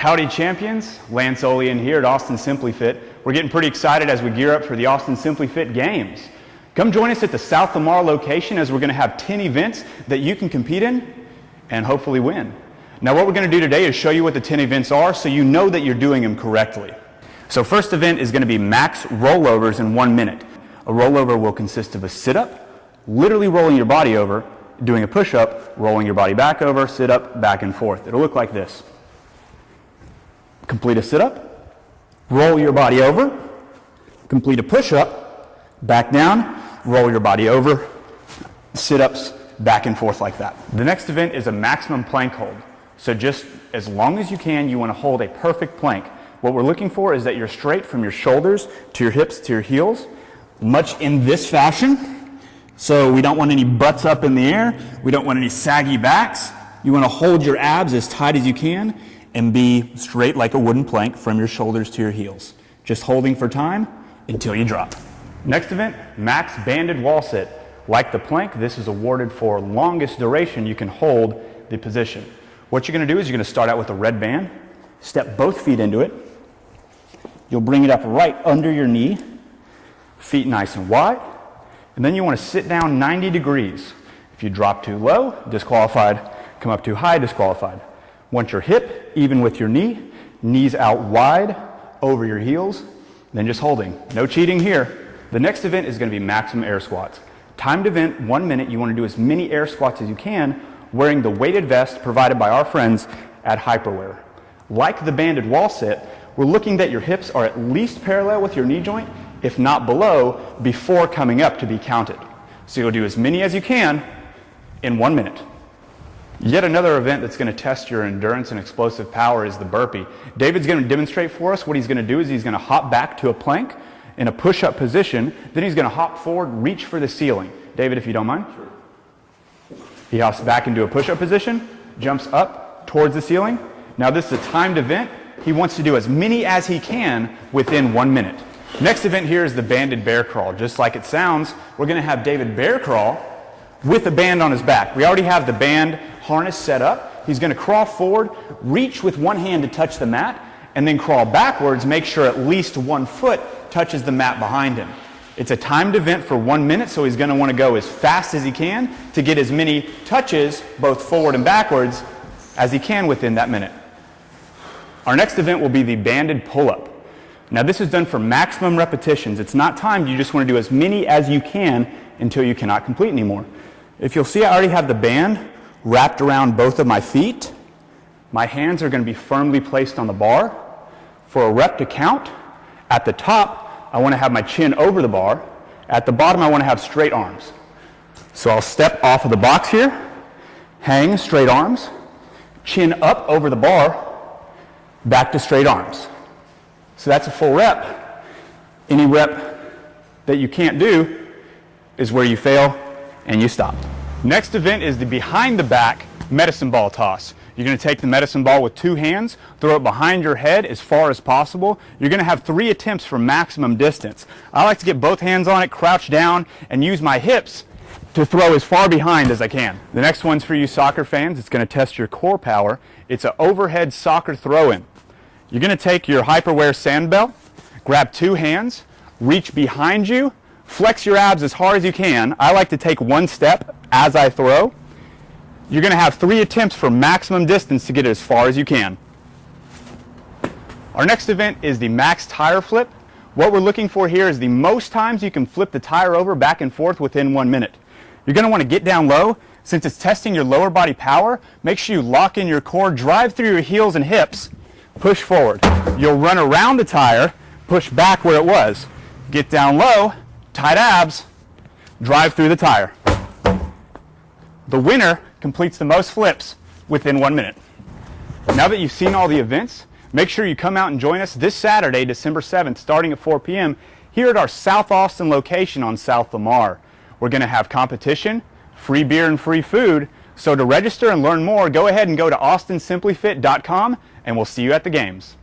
Howdy champions, Lance Olean here at Austin Simply Fit. We're getting pretty excited as we gear up for the Austin Simply Fit Games. Come join us at the South Lamar location as we're going to have 10 events that you can compete in and hopefully win. Now what we're going to do today is show you what the 10 events are so you know that you're doing them correctly. So first event is going to be max rollovers in 1 minute. A rollover will consist of a sit-up, literally rolling your body over, doing a push-up, rolling your body back over, sit-up, back and forth. It'll look like this. Complete a sit-up, roll your body over, complete a push-up, back down, roll your body over, sit-ups, back and forth like that. The next event is a maximum plank hold. So just as long as you can, you want to hold a perfect plank. What we're looking for is that you're straight from your shoulders to your hips to your heels, much in this fashion. So we don't want any butts up in the air. We don't want any saggy backs. You want to hold your abs as tight as you can and be straight like a wooden plank from your shoulders to your heels. Just holding for time until you drop. Next event, max banded wall sit. Like the plank, this is awarded for longest duration you can hold the position. What you're going to do is you're going to start out with a red band, step both feet into it. You'll bring it up right under your knee, feet nice and wide, and then you want to sit down 90 degrees. If you drop too low, disqualified. Come up too high, disqualified. Want your hip even with your knee, knees out wide over your heels, then just holding. No cheating here. The next event is going to be maximum air squats. Timed event, 1 minute. You want to do as many air squats as you can wearing the weighted vest provided by our friends at Hyperwear. Like the banded wall sit, we're looking that your hips are at least parallel with your knee joint, if not below, before coming up to be counted. So you'll do as many as you can in 1 minute. Yet another event that's going to test your endurance and explosive power is the burpee. David's going to demonstrate for us. What he's going to do is he's going to hop back to a plank in a push-up position. Then he's going to hop forward, reach for the ceiling. David, if you don't mind. Sure. He hops back into a push-up position, jumps up towards the ceiling. Now this is a timed event. He wants to do as many as he can within 1 minute. Next event here is the banded bear crawl. Just like it sounds, we're going to have David bear crawl with a band on his back. We already have the band harness set up. He's going to crawl forward, reach with one hand to touch the mat, and then crawl backwards, make sure at least 1 foot touches the mat behind him. It's a timed event for 1 minute, so he's going to want to go as fast as he can to get as many touches, both forward and backwards, as he can within that minute. Our next event will be the banded pull-up. Now this is done for maximum repetitions. It's not timed, you just want to do as many as you can until you cannot complete anymore. If you'll see, I already have the band wrapped around both of my feet. My hands are going to be firmly placed on the bar. For a rep to count, at the top, I want to have my chin over the bar. At the bottom, I want to have straight arms. So I'll step off of the box here, hang straight arms, chin up over the bar, back to straight arms. So that's a full rep. Any rep that you can't do is where you fail and you stop. Next event is the behind the back medicine ball toss. You're going to take the medicine ball with 2 hands, throw it behind your head as far as possible. You're going to have 3 attempts for maximum distance. I like to get both hands on it, crouch down, and use my hips to throw as far behind as I can. The next one's for you soccer fans. It's going to test your core power. It's an overhead soccer throw-in. You're going to take your Hyperwear sand belt, grab 2 hands, reach behind you, flex your abs as hard as you can. I like to take 1 step as I throw. You're going to have 3 attempts for maximum distance to get it as far as you can. Our next event is the max tire flip. What we're looking for here is the most times you can flip the tire over back and forth within 1 minute. You're going to want to get down low. Since it's testing your lower body power, make sure you lock in your core, drive through your heels and hips, push forward. You'll run around the tire, push back where it was. Get down low, tight abs, drive through the tire. The winner completes the most flips within 1 minute. Now that you've seen all the events, make sure you come out and join us this Saturday, December 7th, starting at 4 p.m. here at our South Austin location on South Lamar. We're going to have competition, free beer and free food. So to register and learn more, go ahead and go to austinsimplyfit.com and we'll see you at the games.